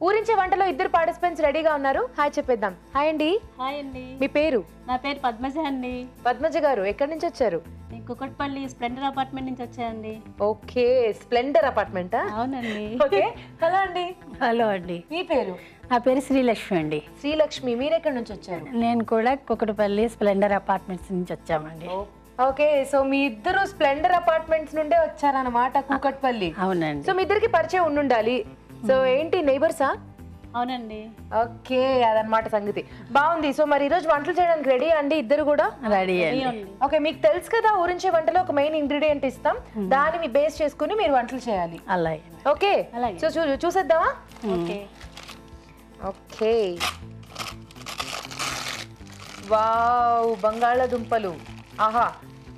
ఊరించే వంటలో ఇద్దరు పార్టిసిపెంట్స్ రెడీగా ఉన్నారు. హాయ్ చెప్పేద్దాం. హాయ్ అండి. హాయ్ అండి. మీ పేరు? నా పేరు పద్మజ అండి. పద్మజ గారు ఎక్కడి నుంచి వచ్చారు? నేను కుకట్పల్లి స్ప్లెండర్ అపార్ట్మెంట్ నుంచి వచ్చానండి. ఓకే, స్ప్లెండర్ అపార్ట్మెంటా? అవునండి. ఓకే, హలో అండి. హలో అండి. మీ పేరు? నా పేరు శ్రీలక్ష్మి అండి. శ్రీలక్ష్మి, మీరు ఎక్కడి నుంచి వచ్చారు? నేను కూడా కుకటపల్లి స్ప్లెండర్ అపార్ట్మెంట్స్ నుంచి వచ్చామండి. ఓకే, సో మీ ఇద్దరు స్ప్లెండర్ అపార్ట్మెంట్స్ నుండే వచ్చారన్నమాట, కూకట్పల్లి. అవునండి. సో మీ ఇద్దరికి పరిచయం ఉండాలి. సో ఏంటి, నైబర్సా? అవునండి. ఓకే, అదనమాట సంగతి. బాగుంది. సో మరి ఈరోజు వంటలు చేయడానికి రెడీ అండి ఇద్దరు కూడా? రెడీ అండి. ఓకే, మీకు తెలుసు కదా ఊరించే వంటలో ఒక మెయిన్ ఇంగ్రీడియంట్ ఇస్తాం, దాన్ని మీ బేస్ చేసుకుని మీరు వంటలు చేయాలి. అలాగే. ఓకే, సో చూసేద్దామా? ఓకే. ఓకే, వావ్, బంగాళాదుంపలు. ఆహా,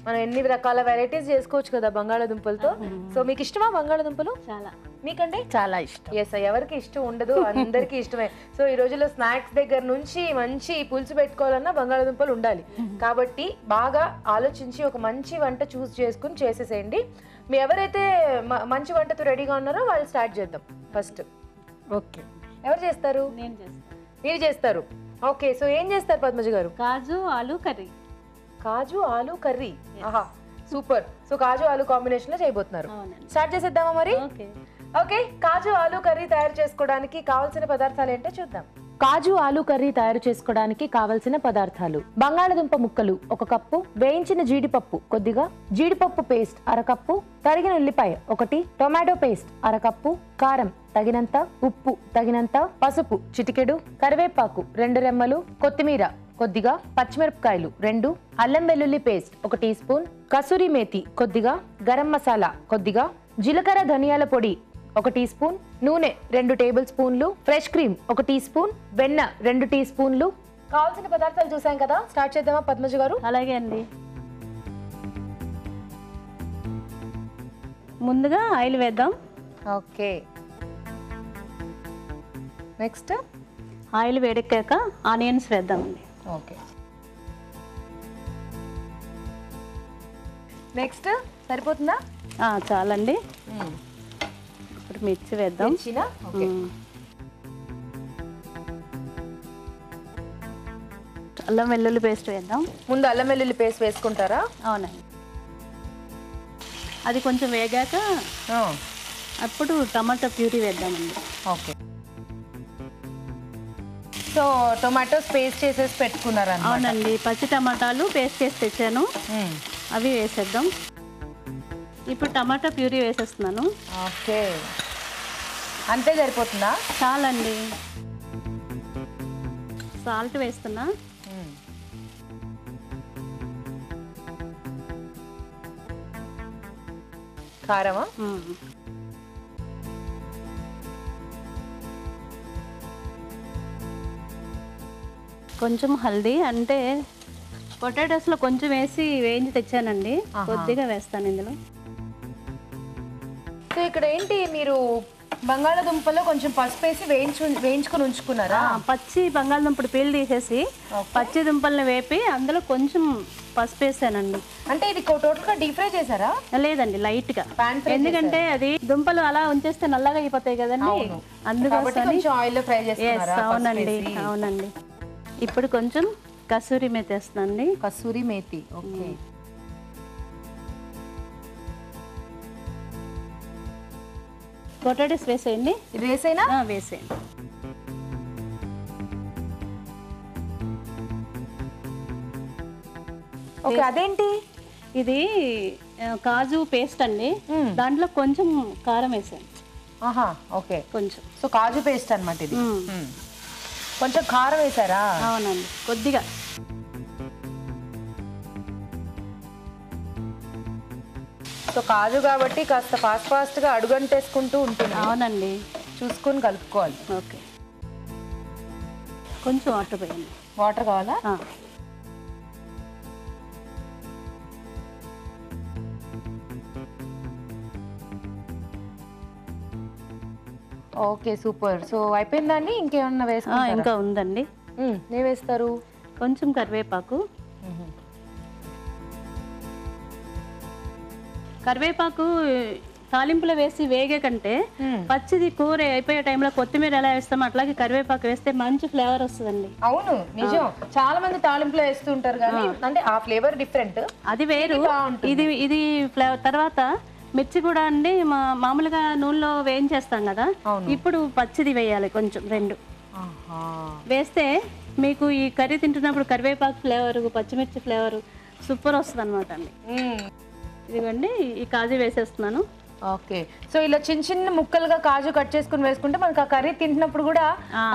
మనం ఎన్ని రకాల వెరైటీస్ చేసుకోవచ్చు కదా బంగాళాదుంపలతో. సో మీకు ఇష్టమా బంగాళాదుంపలు? చాలా. మీకండి? చాలా ఇష్టం. ఎస్, ఎవరికి ఇష్టం ఉండదు, అందరికీ ఇష్టమే. సో ఈ రోజుల్లో స్నాక్స్ దగ్గర నుంచి మంచి పులుసు పెట్టుకోవాలన్నా బంగాళాదుంపలు ఉండాలి. కాబట్టి బాగా ఆలోచించి ఒక మంచి వంట చూస్ చేసుకుని చేసేసేయండి. మీ ఎవరైతే మంచి వంటతో రెడీగా ఉన్నారో వాళ్ళు స్టార్ట్ చేద్దాం ఫస్ట్. ఓకే, ఎవరు చేస్తారు? నేను చేస్తాను. మీరు చేస్తారు. ఓకే, సో ఏం చేస్తారు పద్మజ గారు? కాజు ఆలు కర్రీ. కాజు ఆలు కర్రీ. ఆహా, సూపర్. సో కాజు ఆలు కాంబినేషన్ లో చేయబోతున్నారు. అవునండి. స్టార్ట్ చేసేద్దామా మరి? ఓకే. ఓకే, కాజు ఆలు కర్రీ తయారు చేసుకోవడానికి కావాల్సిన పదార్థాలు ఏంటో చూద్దాం. కాజు ఆలు కర్రీ తయారు చేసుకోవడానికి కావలసిన పదార్థాలు: బంగాళదుంప ముక్కలు 1 కప్పు, వేయించిన జీడిపప్పు కొద్దిగా, జీడిపప్పు పేస్ట్ 1/2 కప్పు, తరిగిన ఉల్లిపాయ 1, టొమాటో పేస్ట్ 1/2 కప్పు, కారం తగినంత, ఉప్పు తగినంత, పసుపు చిటికెడు, కరివేపాకు 2 రెమ్మలు, కొత్తిమీర కొద్దిగా, పచ్చిమిరపకాయలు 2, అల్లం వెల్లుల్లి paste 1 teaspoon, kasuri methi కొద్దిగా, గరం మసాలా కొద్దిగా, జీలకర్ర ధనియాల పొడి 1 టీ స్పూన్, నూనె 2 టేబుల్ స్పూన్లు, ఫ్రెష్ క్రీమ్ 1 టీ స్పూన్, వెన్న 2 టీ స్పూన్లు. కావాల్సిన పదార్థాలు చూసాం కదా, స్టార్ట్ చేద్దామా పద్మజ గారు? అలాగే అండి. ముందుగా ఆయిల్ వేద్దాం. ఓకే, నెక్స్ట్ ఆయిల్ వేడెక్కాక ఆనియన్స్ వేద్దామండి. ఓకే, నెక్స్ట్ సరిపోతుందా? చాలండి. ఇప్పుడు మిర్చి వేద్దాం. ఓకే, అల్లం వెల్లుల్లి పేస్ట్ వేద్దాం. ముందు అల్లం వెల్లుల్లి పేస్ట్ వేసుకుంటారా? అవునండి. అది కొంచెం వేగాక అప్పుడు టమాటా ప్యూరీ వేద్దామండి. ఓకే, సో టొమాటోస్ పేస్ట్ చేసేసి పెట్టుకున్నారా? అవునండి, పచ్చి టమాటాలు పేస్ట్ చేసి తెచ్చాను, అవి వేసేద్దాం. ఇప్పుడు టమాటా ప్యూరీ వేసేస్తున్నాను. ఓకే, అంతే సరిపోతుందా? చాలండి. సాల్ట్ వేస్తున్నా. కారమా? కొంచెం హల్దీ, అంటే పొటాటోస్లో కొంచెం వేసి వేయించి తెచ్చానండి, కొద్దిగా వేస్తాను ఇందులో. సో ఇక్కడ ఏంటి, మీరు బంగాళాదుంపలో కొంచెం పసుపు వేసి వేయించుకుని ఉంచుకున్నారా? పచ్చి బంగాళదుంపడు పీల్ తీసేసి పచ్చి దుంపల్ని వేపి అందులో కొంచెం పసుపు వేసానండి. అంటే ఇది టోటల్ గా డీప్ ఫ్రై చేశారా? లేదండి, లైట్ గా. ఎందుకంటే అది దుంపలు అలా ఉంచేస్తే నల్లగా అయిపోతాయి కదండి, అందుకోసం ఆయిల్ లో ఫ్రై చేస్తున్నారా? అవునండి, అవునండి. ఇప్పుడు కొంచెం కసూరి మేతి వేస్తానండి. కసూరి మేతి. ఓకే, పొటాటోస్ వేసేయండి. ఇది వేసేనా? వేసేయండి. ఓకే, అదేంటి ఇది కాజు పేస్ట్ అండి, దాంట్లో కొంచెం కారం వేసాను. ఆహా, ఓకే, కొంచెం. సో కాజు పేస్ట్ అన్నమాట ఇది. కొంచెం కారం వేసారా? అవునండి, కొద్దిగా. సో కాజు కాబట్టి కాస్త ఫాస్ట్ గా అడుగంటేసుకుంటూ ఉంటుంది. అవునండి, చూసుకొని కలుపుకోవాలి. ఓకే, కొంచెం వాటర్ పోయండి. వాటర్ కావాలా? Okay, super. సో అయిపోయిందండి, ఇంకేమన్నా వేసుకుంటారా? ఇంకా ఉందండి. నేను వేస్తారు కొంచెం కరివేపాకు. కరివేపాకు తాలింపులో వేసి వేగే కంటే పచ్చిది కూర అయిపోయే టైంలో కొత్తిమీర ఎలా వేస్తామో అట్లాగే కరివేపాకు వేస్తే మంచి ఫ్లేవర్ వస్తుందండి. అవును నిజం, చాలా మంది తాలింపులో వేస్తూ ఉంటారు కానీ అంటే ఆ ఫ్లేవర్ డిఫరెంట్, అది వేరు. ఇది ఫ్లేవర్. తర్వాత మిర్చి కూడా అండి మామూలుగా నూనెలో వేయించేస్తాం కదా, ఇప్పుడు పచ్చిది వేయాలి కొంచెం 2 వేస్తే మీకు ఈ కర్రీ తింటున్నప్పుడు కరివేపాకు ఫ్లేవర్, పచ్చిమిర్చి ఫ్లేవర్ సూపర్ వస్తుంది అనమాట అండి. ఇదిగోండి ఈ కాజు వేసేస్తున్నాను. ఓకే, సో ఇలా చిన్న చిన్న ముక్కలుగా కాజు కట్ చేసుకుని వేసుకుంటే మనకి ఆ కర్రీ తింటున్నప్పుడు కూడా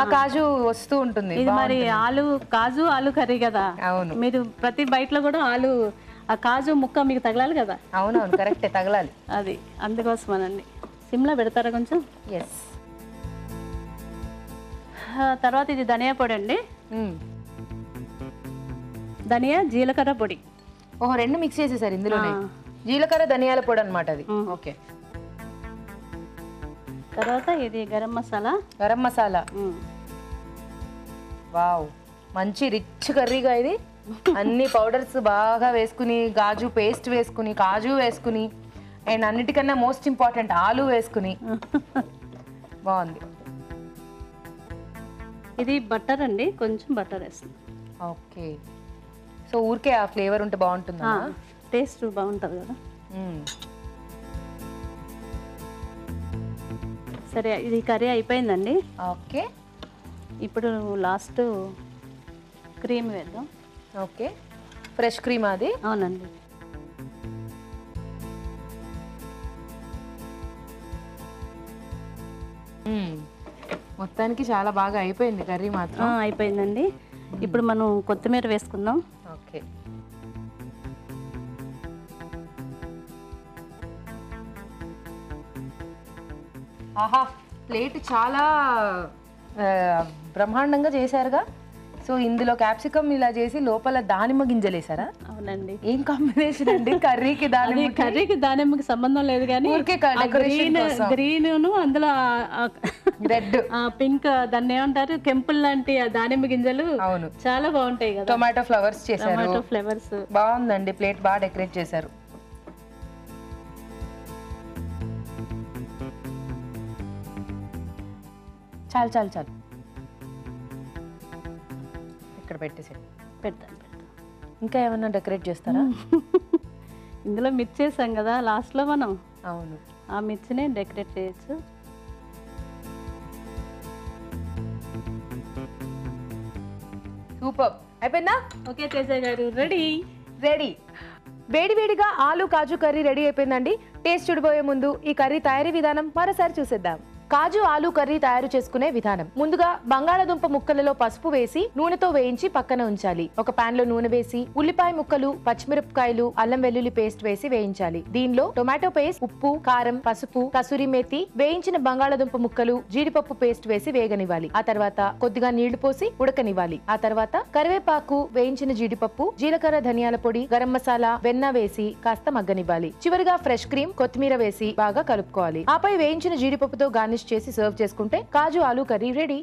ఆ కాజు వస్తూ ఉంటుంది. ఇది మరి కాజు ఆలు కర్రీ కదా. అవును, మీరు ప్రతి బయటలో కూడా ఆ కాజు ముక్క మీకు తగలాలి కదా. అవునవును, కరెక్టే, తగలాలి. అది అందుకోసమనండి. సిమ్లో పెడతారా కొంచెం? ఎస్. తర్వాత ఇది ధనియా పొడి అండి. ధనియా జీలకర్ర పొడి. ఓహో, 2 మిక్స్ చేసేసారు ఇందులోనే. జీలకర్ర ధనియాల పొడి అన్నమాట అది. ఓకే. తర్వాత ఇది గరం మసాలా. గరం మసాలా. వావ్, మంచి రిచ్ కర్రీగా ఇది. అన్ని పౌడర్స్ బాగా వేసుకుని, గాజు పేస్ట్ వేసుకుని, కాజు వేసుకుని, అండ్ అన్నిటికన్నా మోస్ట్ ఇంపార్టెంట్ ఆలు వేసుకుని బాగుంది. ఇది బటర్ అండి, కొంచెం బటర్ వేస్తుంది. ఓకే, సో ఊరికే ఆ ఫ్లేవర్ ఉంటే బాగుంటుంది, టేస్ట్ బాగుంటుంది కదా. సరే, ఇది కర్రీ అయిపోయిందండి. ఓకే, ఇప్పుడు లాస్ట్ క్రీమ్ వేద్దాం. ఓకే, ఫ్రెష్ క్రీమ్ అది. అవునండి. మొత్తానికి చాలా బాగా అయిపోయింది కర్రీ మాత్రం. అయిపోయిందండి. ఇప్పుడు మనం కొత్తిమీర వేసుకుందాం. ఓకే, ఆహా, ప్లేట్ చాలా బ్రహ్మాండంగా చేశారుగా. సో ఇందులో క్యాప్సికమ్ ఇలా చేసి లోపల దానిమ్మ గింజలు వేసారా? అవునండి. ఏం కాంబినేషన్ అండి కర్రీకి దానిమ్మ. కర్రీకి దానిమ్మకి సంబంధం లేదు కానీ గ్రీన్ అందులో రెడ్ పింక్, దాన్ని ఏమంటారు, కెంపుల్ లాంటి దానిమ్మ గింజలు. అవును, చాలా బాగుంటాయి కదా. టొమాటో ఫ్లవర్స్ చేశారు. టొమాటో ఫ్లవర్స్ బాగుందండి. ప్లేట్ బాగా డెకరేట్ చేశారు. చాలు చాలు చాలు, ఇక్కడ పెట్టేసాడు. పెడతాను. ఇంకా ఏమన్నా డెకరేట్ చేస్తారా? ఇందులో మిర్చి వేసాం కదా లాస్ట్లో మనం. అవును, ఆ మిర్చినే డెకరేట్ చేయొచ్చు. సూపర్. అయిపోయిందా? ఓకే తేజ గారు, రెడీ. వేడివేడిగా ఆలు కాజు కర్రీ రెడీ అయిపోయిందండి. టేస్ట్ చూడబోయే ముందు ఈ కర్రీ తయారీ విధానం మరోసారి చూసేద్దాం. కాజు ఆలు కర్రీ తయారు చేసుకునే విధానం. ముందుగా బంగాళాదుంప ముక్కలలో పసుపు వేసి నూనెతో వేయించి పక్కన ఉంచాలి. ఒక పాన్ లో నూనె వేసి ఉల్లిపాయ ముక్కలు, పచ్చిమిరపకాయలు, అల్లం వెల్లుల్లి పేస్ట్ వేసి వేయించాలి. దీనిలో టొమాటో పేస్ట్, ఉప్పు, కారం, పసుపు, కసూరి మేతి, వేయించిన బంగాళాదుంప ముక్కలు, జీడిపప్పు పేస్ట్ వేసి వేగనివ్వాలి. ఆ తర్వాత కొద్దిగా నీళ్లు పోసి ఉడకనివ్వాలి. ఆ తర్వాత కరివేపాకు, వేయించిన జీడిపప్పు, జీలకర్ర, ధనియాల పొడి, గరం మసాలా, వెన్న వేసి కాస్త మగ్గనివ్వాలి. చివరిగా ఫ్రెష్ క్రీమ్, కొత్తిమీర వేసి బాగా కలుపుకోవాలి. ఆపై వేయించిన జీడిపప్పుతో గార్నిష్ చేసి సర్వ్ చేసుకుంటే కాజు ఆలు కర్రీ రెడీ.